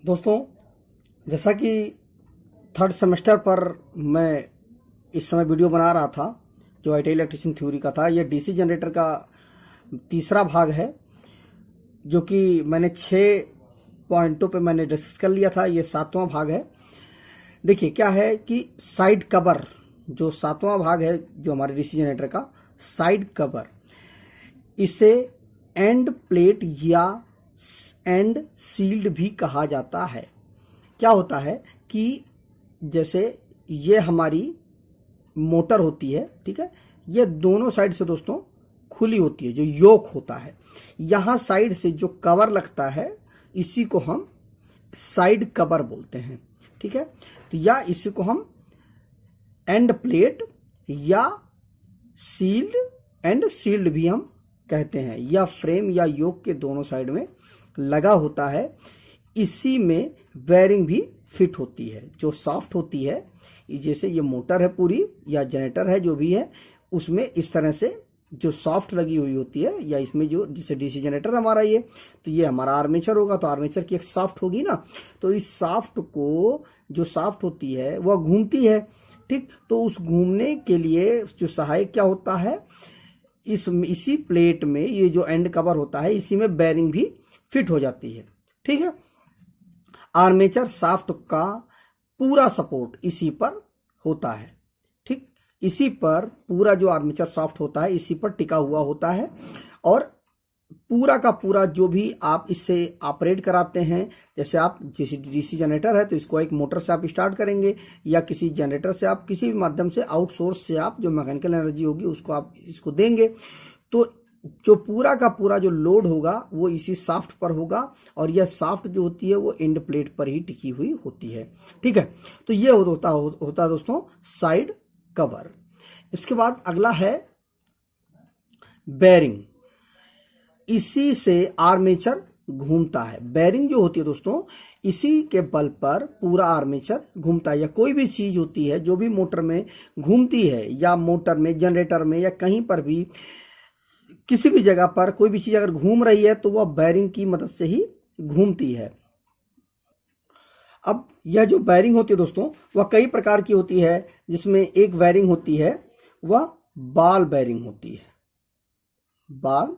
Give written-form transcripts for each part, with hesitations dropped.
दोस्तों, जैसा कि थर्ड सेमेस्टर पर मैं इस समय वीडियो बना रहा था जो आईटी इलेक्ट्रिशियन थ्योरी का था। यह डीसी जनरेटर का तीसरा भाग है जो कि मैंने 6 पॉइंटों पे मैंने डिस्कस कर लिया था। ये 7वां भाग है। देखिए क्या है कि साइड कवर, जो 7वां भाग है जो हमारे डीसी जनरेटर का साइड कवर, इसे एंड प्लेट या एंड सील्ड भी कहा जाता है। क्या होता है कि जैसे ये हमारी मोटर होती है, ठीक है, ये दोनों साइड से दोस्तों खुली होती है, जो योक होता है। यहाँ साइड से जो कवर लगता है इसी को हम साइड कवर बोलते हैं, ठीक है। तो या इसी को हम एंड प्लेट या एंड सील्ड भी हम कहते हैं। या फ्रेम या योक के दोनों साइड में लगा होता है। इसी में वायरिंग भी फिट होती है, जो सॉफ्ट होती है। जैसे ये मोटर है पूरी या जनरेटर है जो भी है, उसमें इस तरह से जो सॉफ्ट लगी हुई होती है, या इसमें जो जैसे डीसी जनरेटर हमारा ये, तो ये हमारा आर्मेचर होगा, तो आर्मेचर की एक सॉफ्ट होगी ना, तो इस सॉफ्ट को जो सॉफ्ट होती है वह घूमती है, ठीक। तो उस घूमने के लिए जो सहायक क्या होता है, इसी प्लेट में ये जो एंड कवर होता है इसी में बेरिंग भी फिट हो जाती है, ठीक है। आर्मेचर शाफ्ट का पूरा सपोर्ट इसी पर होता है, ठीक। इसी पर पूरा जो आर्मेचर शाफ्ट होता है इसी पर टिका हुआ होता है। और पूरा का पूरा जो भी आप इससे ऑपरेट कराते हैं, जैसे आप जैसे डीसी जनरेटर है तो इसको एक मोटर से आप स्टार्ट करेंगे, या किसी जनरेटर से आप किसी भी माध्यम से आउटसोर्स से आप जो मैकेनिकल एनर्जी होगी उसको आप इसको देंगे, तो जो पूरा का पूरा जो लोड होगा वो इसी शाफ्ट पर होगा। और यह शाफ्ट जो होती है वो एंड प्लेट पर ही टिकी हुई होती है, ठीक है। तो ये होता है दोस्तों साइड कवर। इसके बाद अगला है बेरिंग। इसी से आर्मेचर घूमता है। बेरिंग जो होती है दोस्तों, इसी के बल पर पूरा आर्मेचर घूमता है। या कोई भी चीज होती है जो भी मोटर में घूमती है, या मोटर में, जनरेटर में, या कहीं पर भी किसी भी जगह पर कोई भी चीज अगर घूम रही है तो वह बेरिंग की मदद से ही घूमती है। अब यह जो बेरिंग होती है दोस्तों वह कई प्रकार की होती है, जिसमें एक बेरिंग होती है वह बॉल बेरिंग होती है। बॉल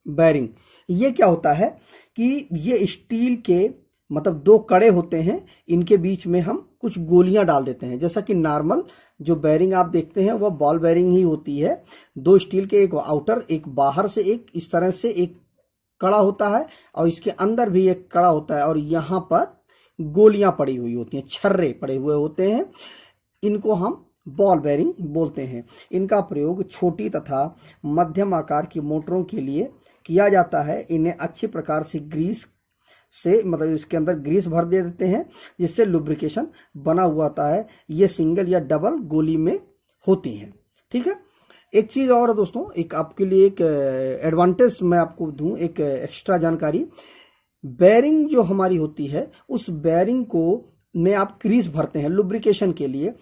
बेरिंग ये क्या होता है कि ये स्टील के मतलब 2 कड़े होते हैं, इनके बीच में हम कुछ गोलियां डाल देते हैं। जैसा कि नॉर्मल जो बेरिंग आप देखते हैं वह बॉल बेरिंग ही होती है। 2 स्टील के, एक आउटर एक बाहर से, एक इस तरह से एक कड़ा होता है, और इसके अंदर भी एक कड़ा होता है, और यहाँ पर गोलियां पड़ी हुई होती हैं, छर्रे पड़े हुए होते हैं। इनको हम बॉल बेरिंग बोलते हैं। इनका प्रयोग छोटी तथा मध्यम आकार की मोटरों के लिए किया जाता है। इन्हें अच्छी प्रकार से ग्रीस से मतलब इसके अंदर ग्रीस भर दे देते हैं, जिससे लुब्रिकेशन बना हुआ होता है। ये सिंगल या डबल गोली में होती हैं, ठीक है। एक चीज़ और दोस्तों, एक आपके लिए एक एडवांटेज मैं आपको दूं, एक एक्स्ट्रा जानकारी। बेरिंग जो हमारी होती है उस बेरिंग को में आप ग्रीस भरते हैं लुब्रिकेशन के लिए,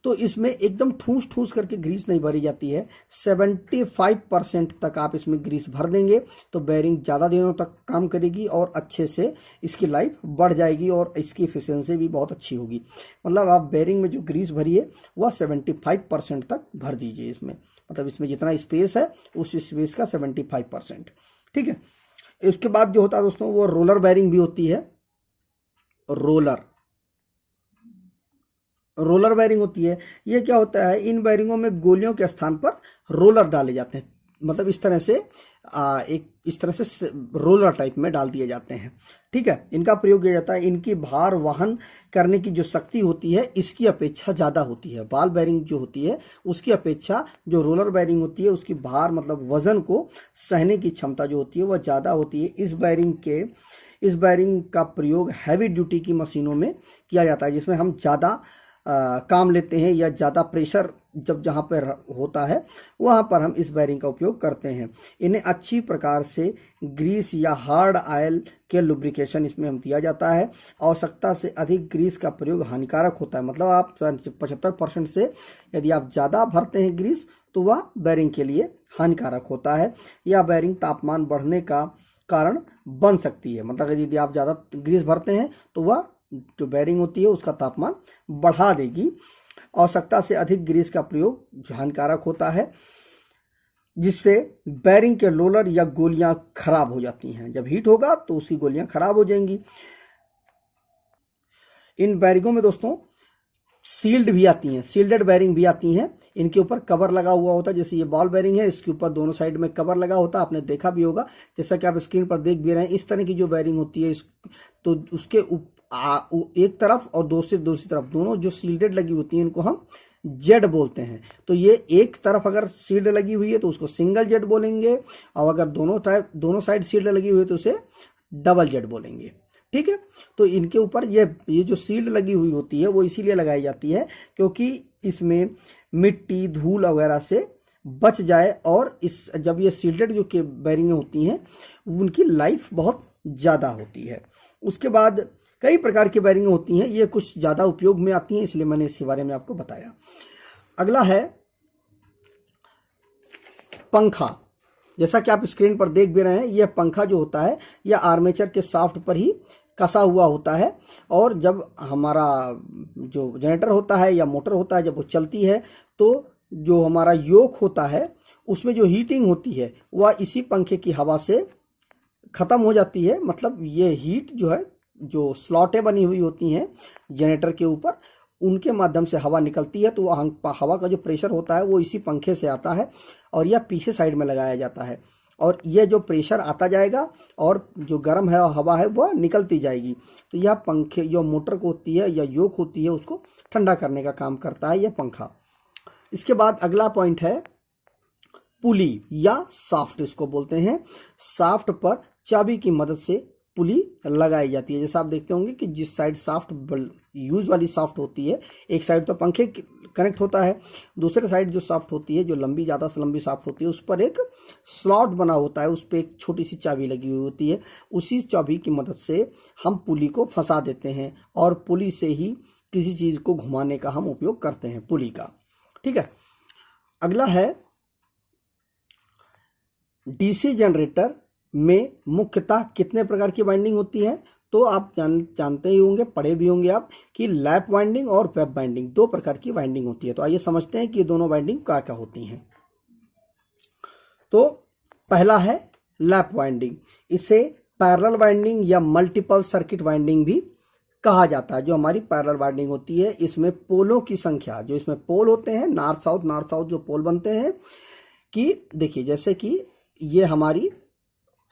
तो इसमें एकदम ठूस ठूस करके ग्रीस नहीं भरी जाती है। 75% तक आप इसमें ग्रीस भर देंगे तो बेरिंग ज़्यादा दिनों तक काम करेगी और अच्छे से इसकी लाइफ बढ़ जाएगी और इसकी एफिशिएंसी भी बहुत अच्छी होगी। मतलब आप बेरिंग में जो ग्रीस भरिए वह 75% तक भर दीजिए इसमें, मतलब इसमें जितना स्पेस है उस स्पेस का 75%, ठीक है। इसके बाद जो होता है दोस्तों वो रोलर बेरिंग भी होती है। रोलर बेरिंग होती है। ये क्या होता है, इन बेरिंगों में गोलियों के स्थान पर रोलर डाले जाते हैं। मतलब इस तरह से इस तरह से रोलर टाइप में डाल दिए जाते हैं, ठीक है। इनका प्रयोग किया जाता है। इनकी भार वहन करने की जो शक्ति होती है इसकी अपेक्षा ज़्यादा होती है। बॉल बेरिंग जो होती है उसकी अपेक्षा जो रोलर बेरिंग होती है उसकी भार मतलब वजन को सहने की क्षमता जो होती है वह ज़्यादा होती है। इस बेरिंग का प्रयोग हैवी ड्यूटी की मशीनों में किया जाता है, जिसमें हम ज़्यादा काम लेते हैं, या ज़्यादा प्रेशर जब जहाँ पर होता है वहाँ पर हम इस बेरिंग का उपयोग करते हैं। इन्हें अच्छी प्रकार से ग्रीस या हार्ड ऑयल के लुब्रिकेशन इसमें हम दिया जाता है। आवश्यकता से अधिक ग्रीस का प्रयोग हानिकारक होता है। मतलब आप 75% से यदि आप ज़्यादा भरते हैं ग्रीस तो वह बेरिंग के लिए हानिकारक होता है। यह बेरिंग तापमान बढ़ने का कारण बन सकती है। मतलब यदि आप ज़्यादा ग्रीस भरते हैं तो वह जो बेरिंग होती है उसका तापमान बढ़ा देगी। आवश्यकता से अधिक ग्रीस का प्रयोग हानिकारक होता है, जिससे बेरिंग के रोलर या गोलियां खराब हो जाती हैं। जब हीट होगा तो उसकी गोलियां खराब हो जाएंगी। इन बेरिंगों में दोस्तों सील्ड भी आती हैं, सील्डेड बेरिंग भी आती हैं। इनके ऊपर कवर लगा हुआ होता है, जैसे ये बॉल बेरिंग है, इसके ऊपर दोनों साइड में कवर लगा होता है, आपने देखा भी होगा। जैसा कि आप स्क्रीन पर देख भी रहे हैं, इस तरह की जो बेरिंग होती है तो उसके एक तरफ और दूसरी तरफ दोनों जो सील्डेड लगी होती हैं, इनको हम जेड बोलते हैं। तो ये एक तरफ अगर सील्ड लगी हुई है तो उसको सिंगल जेड बोलेंगे, और अगर दोनों साइड सील्ड लगी हुई है तो उसे डबल जेड बोलेंगे। ठीक है, तो इनके ऊपर ये जो सील्ड लगी हुई होती है वो इसीलिए लगाई जाती है क्योंकि इसमें मिट्टी धूल वगैरह से बच जाए, और जब ये सील्डेड जो के बेरिंगें होती हैं उनकी लाइफ बहुत ज़्यादा होती है। उसके बाद कई प्रकार की बेरिंगें होती हैं, ये कुछ ज़्यादा उपयोग में आती हैं, इसलिए मैंने इसके बारे में आपको बताया। अगला है पंखा। जैसा कि आप स्क्रीन पर देख भी रहे हैं, यह पंखा जो होता है यह आर्मेचर के शाफ्ट पर ही कसा हुआ होता है, और जब हमारा जो जनरेटर होता है या मोटर होता है जब वो चलती है तो जो हमारा योक होता है उसमें जो हीटिंग होती है वह इसी पंखे की हवा से ख़त्म हो जाती है। मतलब ये हीट जो है, जो स्लॉटें बनी हुई होती हैं जनरेटर के ऊपर, उनके माध्यम से हवा निकलती है, तो हवा का जो प्रेशर होता है वो इसी पंखे से आता है, और यह पीछे साइड में लगाया जाता है, और यह जो प्रेशर आता जाएगा और जो गर्म है हवा है वह निकलती जाएगी। तो यह पंखे जो मोटर को होती है या योक होती है उसको ठंडा करने का काम करता है यह पंखा। इसके बाद अगला पॉइंट है पुली या शाफ्ट, इसको बोलते हैं। शाफ्ट पर चाबी की मदद से पुली लगाई जाती है। जैसा आप देखते होंगे कि जिस साइड शाफ्ट यूज वाली शाफ्ट होती है, एक साइड तो पंखे कनेक्ट होता है, दूसरे साइड जो शाफ्ट होती है, जो ज़्यादा से लंबी शाफ्ट होती है, उस पर एक स्लॉट बना होता है, उस पर एक छोटी सी चाबी लगी हुई होती है। उसी चाबी की मदद से हम पुली को फंसा देते हैं, और पुली से ही किसी चीज़ को घुमाने का हम उपयोग करते हैं पुली का। ठीक है, अगला है डीसी जनरेटर में मुख्यतः कितने प्रकार की वाइंडिंग होती है। तो आप जानते ही होंगे, पढ़े भी होंगे आप, कि लैप वाइंडिंग और वेब वाइंडिंग दो प्रकार की वाइंडिंग होती है। तो आइए समझते हैं कि ये दोनों वाइंडिंग क्या क्या होती हैं। तो पहला है लैप वाइंडिंग। इसे पैरेलल वाइंडिंग या मल्टीपल सर्किट वाइंडिंग भी कहा जाता है। जो हमारी पैरेलल वाइंडिंग होती है, इसमें पोलों की संख्या, जो इसमें पोल होते हैं नॉर्थ साउथ जो पोल बनते हैं, कि देखिए जैसे कि ये हमारी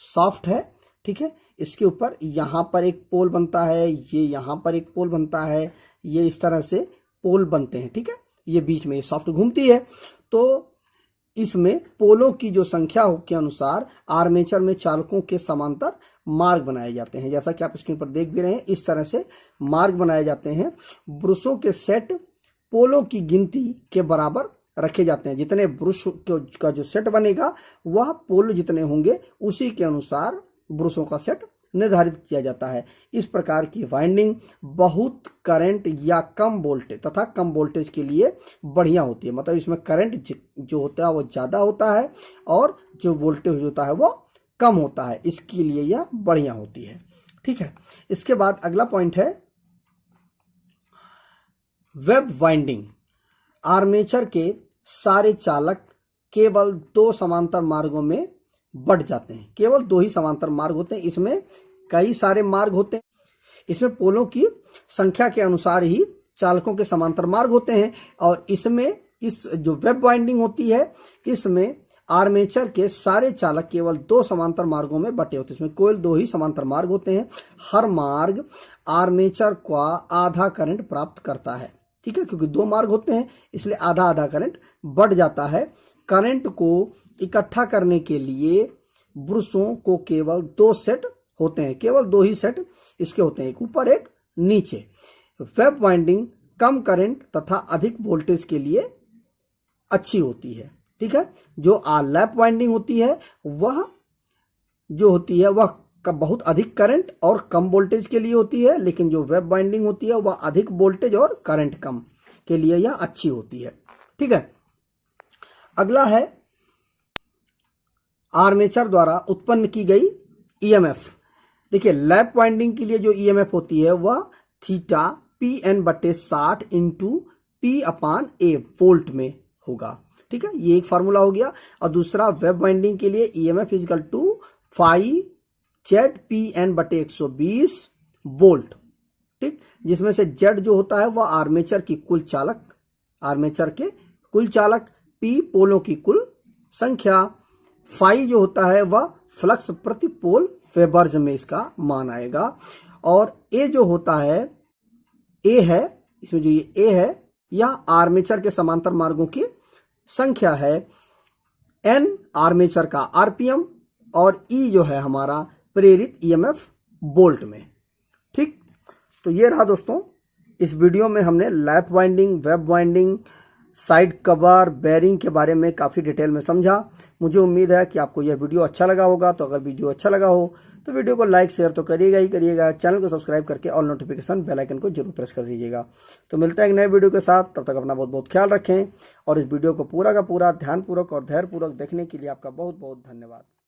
शाफ्ट है, ठीक है, इसके ऊपर यहाँ पर एक पोल बनता है, ये यहाँ पर एक पोल बनता है, ये इस तरह से पोल बनते हैं। ठीक है, ये बीच में ये शाफ्ट घूमती है। तो इसमें पोलों की जो संख्या के अनुसार आर्मेचर में चालकों के समांतर मार्ग बनाए जाते हैं। जैसा कि आप स्क्रीन पर देख भी रहे हैं, इस तरह से मार्ग बनाए जाते हैं। ब्रुशों के सेट पोलों की गिनती के बराबर रखे जाते हैं। जितने ब्रुश का जो सेट बनेगा वह पोल जितने होंगे उसी के अनुसार ब्रुशों का सेट निर्धारित किया जाता है। इस प्रकार की वाइंडिंग बहुत करंट या कम वोल्टेज तथा कम वोल्टेज के लिए बढ़िया होती है। मतलब इसमें करंट जो होता है वो ज़्यादा होता है और जो वोल्टेज होता है वो कम होता है, इसके लिए यह बढ़िया होती है। ठीक है, इसके बाद अगला पॉइंट है वेब वाइंडिंग। आर्मेचर के सारे चालक केवल दो समांतर मार्गों में बढ़ जाते हैं। केवल दो ही समांतर मार्ग होते हैं, इसमें कई सारे मार्ग होते हैं। इसमें पोलों की संख्या के अनुसार ही चालकों के समांतर मार्ग होते हैं। और इसमें इस जो वेब वाइंडिंग होती है, इसमें आर्मेचर के सारे चालक केवल दो समांतर मार्गों में बटे होते हैं। इसमें केवल दो ही समांतर मार्ग होते हैं। हर मार्ग आर्मेचर का आधा करंट प्राप्त करता है। ठीक है, क्योंकि दो मार्ग होते हैं इसलिए आधा आधा करंट बढ़ जाता है। करंट को इकट्ठा करने के लिए ब्रुशों को केवल दो सेट होते हैं, केवल दो ही सेट इसके होते हैं, एक ऊपर एक नीचे। वेब वाइंडिंग कम करंट तथा अधिक वोल्टेज के लिए अच्छी होती है। ठीक है, जो लैप वाइंडिंग होती है वह जो होती है वह बहुत अधिक करंट और कम वोल्टेज के लिए होती है, लेकिन जो वेब वाइंडिंग होती है वह अधिक वोल्टेज और करंट कम के लिए यह अच्छी होती है। ठीक है, अगला है आर्मेचर द्वारा उत्पन्न की गई ईएमएफ, देखिए लैप वाइंडिंग के लिए जो ईएमएफ होती है वह theta Pn/60 into P/A volt में होगा। ठीक है, ये एक फार्मूला हो गया। और दूसरा वेब वाइंडिंग के लिए EMF is equal to 5ZPn/120 volt. ठीक, जिसमें से Z जो होता है वह आर्मेचर की कुल चालक, आर्मेचर के कुल चालक, P पोलों की कुल संख्या, फाई जो होता है वह फ्लक्स प्रति पोल वेबर्ज में इसका मान आएगा। और A जो होता है, A है, इसमें जो ये A है यह आर्मेचर के समांतर मार्गों की संख्या है, N आर्मेचर का आरपीएम, और E जो है हमारा प्रेरित ईएमएफ वोल्ट में। ठीक, तो ये रहा दोस्तों, इस वीडियो में हमने lap winding, wave winding, side cover, bearing के बारे में काफ़ी डिटेल में समझा। मुझे उम्मीद है कि आपको यह वीडियो अच्छा लगा होगा। तो अगर वीडियो अच्छा लगा हो तो वीडियो को लाइक शेयर तो करिएगा ही करिएगा। चैनल को सब्सक्राइब करके ऑल नोटिफिकेशन बेल आइकन को जरूर प्रेस कर दीजिएगा। तो मिलते हैं एक नए वीडियो के साथ, तब तक अपना बहुत बहुत ख्याल रखें। और इस वीडियो को पूरा का पूरा ध्यानपूर्वक और धैर्यपूर्वक देखने के लिए आपका बहुत बहुत धन्यवाद।